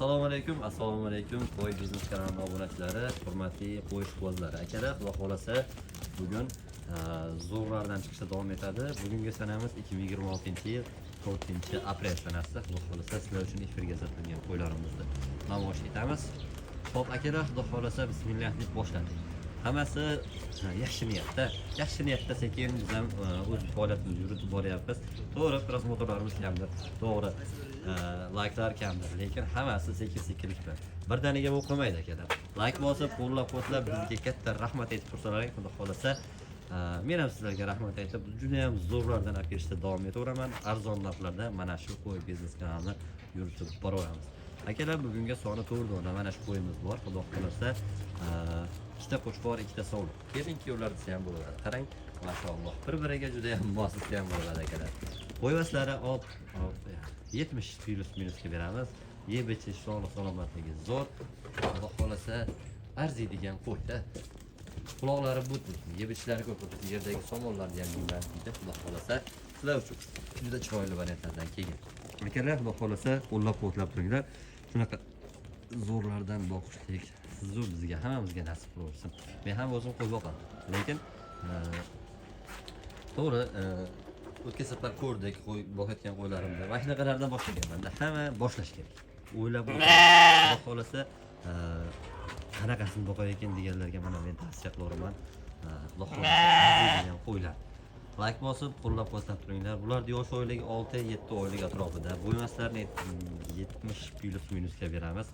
Assalomu alaykum. Qo'y biznes kanalining obunachilari, hurmatli qo'y ishqibozlari. Akalar, xudo xolasa bugun zo'rlardan chiqishda davom etadi. Bugungi sanamiz 2026-yil 4-aprel sanasi. Xudo xolasa sizlar uchun efirga uzatilgan qo'ylarimizni namoyish etamiz. Xo'p, akalar, xudo xolasa bismillah deb boshladik. Hammasi yaxshi niyatda sekin biz ham o'z faoliyatimizni yuritib boryapmiz. To'g'ri, prosmotorlarimiz kamdir. To'g'ri, like'lar kamdir, lekin hammasi sekin-sekinlik bilan. Birdaniga bu qilmaydi akalar. Like bosib, qo'llab-quvvatlab bizga katta rahmat aytib tursalaring, xudo xolasa men ham sizlarga rahmat aytib, juda ham zo'rlardan olib kelishda davom etaveraman. Arzon narxlarda mana shu qo'y biznes kanalini yuritib boraveramiz. Akalar, bugungi soni 4 dona mana shu qo'yimiz bor. Xudo xolasa ikkita qo'chqor, ikkita sovliq. Kelinki ular desa ham bo'ladi. Qarang, maşalloh. Bir-biriga juda ham mos ham bo'ladi akalar. Qo'yvaslari 70 plus minusga beramiz. Yeb ichish, sog'liq salomatligi zo'r. Xudo xolasa arziydigan qo'yda. Quloqlari but-but, yeb ichishlari ko'p, yerdagi somonlarni ham yeyman deydi. Xudo xolasa sizlar uchun juda chiroyli variantlardan kelgan. Akalar, xudo xolasa qo'llab-quvvatlab turinglar. Shunaqa zo'rlardan boqishlik sizu bizga hammamizga nasib bo'lsin. Men ham o'zim qo'y boqaman. Lekin to'g'ri, o'tgan safar ko'rdik qo'y boqayotgan qo'ylarimni. Mana shunaqalardan boshlaganman. Hamma boshlash kerak. O'ylab xudo xolasa qanaqasini boqar ekan deganlarga mana men tavsiya qilaman. Xudo xolasa degan qo'ylar. Like bosib, qo'llab-quvvatlab turinglar. Bular yosh oyligi 6-7 oylik atrofida. Bo'ymaslarni 70 plus minusga beramiz.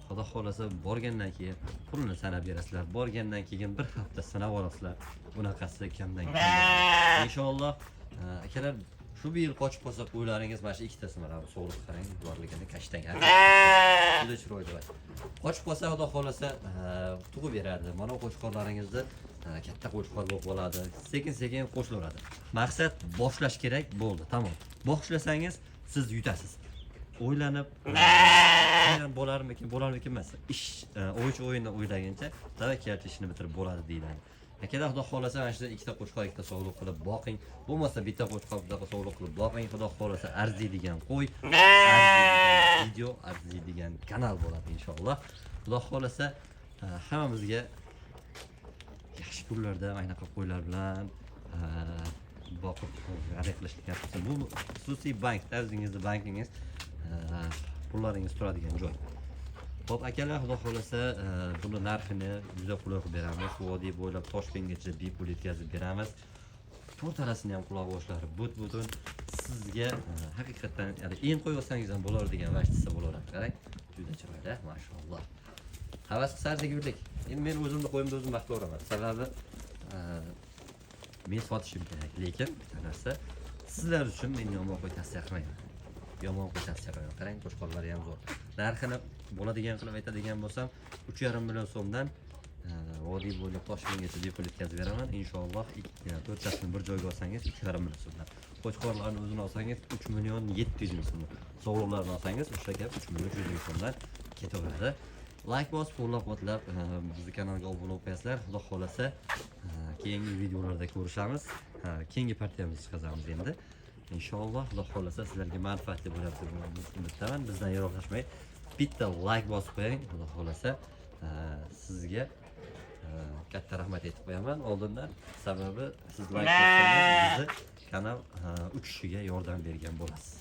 Xudo xolasa borgandan keyin pulni sanab berasizlar. Borgandan keyin bir hafta sinab olasizlar. Bunaqasi kamdan kam. Inshaalloh akalar, shu yil qochib qolsa qo'ylaringiz mana shu ikkitasi mana sog'liq qarang, borligini kashtang. Juda chiroyli. Qochib qolsa xudo xolasa tug'ib beradi. Mana qo'chqorlaringizni katta qo'chqor bo'lib qoladi. Sekin-sekin qo'shilaveradi. Maqsad boshlash kerak, bo'ldi, tamom. Boshlasangiz siz yutasiz. O'ylanib, bo'larmikin emas. Ish, o'yinni o'ylagancha tavakkal ishini bitirib bo'ladi deyiladi. Akalar, xudo xolasa mana shu ikkita qo'chqor, ikkita sog'liq qilib boqing. Bo'lmasa bitta qo'chqor, bitta sog'liq qilib boqing. Xudo xolasa arziydigan qo'y, arziydigan video, arziydigan kanal bo'ladi inshaalloh. Xudo xolasa hammamizga yaxshi kunlarda mana bu qo'ylar bilan boqib xarid qilishni yapsiz. Bu xususiy bankda o'zingizning bankingiz pullaringiz turadigan joy. Xo'p, akalar, xudo xolasa buni narxini juda qulay qilib beramiz. Vodiy bo'ylab Toshkentgacha bepul yetkazib beramiz. To'rtalasini ham quloq boshlari but-butun sizga haqiqatan eng qo'y olsangiz ham bo'ladigan vaqtisa bo'laveradi. Qarang, juda chiroyli, maşalloh. Havas qilsangiz yurdik. Endi men o'zimni qo'yimda o'zim vaqt ko'raman. Sababi men sotishim kerak, lekin bitta narsa sizlar uchun men yomon qo'y tavsiya qilmayman. Yomon qo'y tavsiya qilmayman. Qarang, qo'chqorlari ham zo'r. Narxini bo'ladigan qilib aytadigan bo'lsam, 3,5 million so'mdan vodiy bo'ylab Toshkentgacha bepul yetkazib beraman. Inshaalloh 4tasini bir joyga olsangiz 2,5 million so'mdan. Qo'chqorlarni o'zini olsangiz 3 million 700 ming so'm. Sog'liqlarni olsangiz o'sha gap 3 million 300 ming so'mdan ketaveradi. Like bosib, qo'llab-quvvatlab bizning kanalga obuna bo'lib qo'yasizlar. Xudo xolasa keyingi videolarda ko'rishamiz. Keyingi partiyamizni chiqazamiz endi. Inshaalloh, xudo xolasa sizlarga manfaatli bo'ladi deb umiddaman. Bizdan yiroqlashmay bitta like bosib qo'ying. Xudo xolasa sizga katta rahmat aytib qo'yaman oldindan. Sababi siz like bossangiz bizni kanal uchishiga yordam bergan bo'lasiz.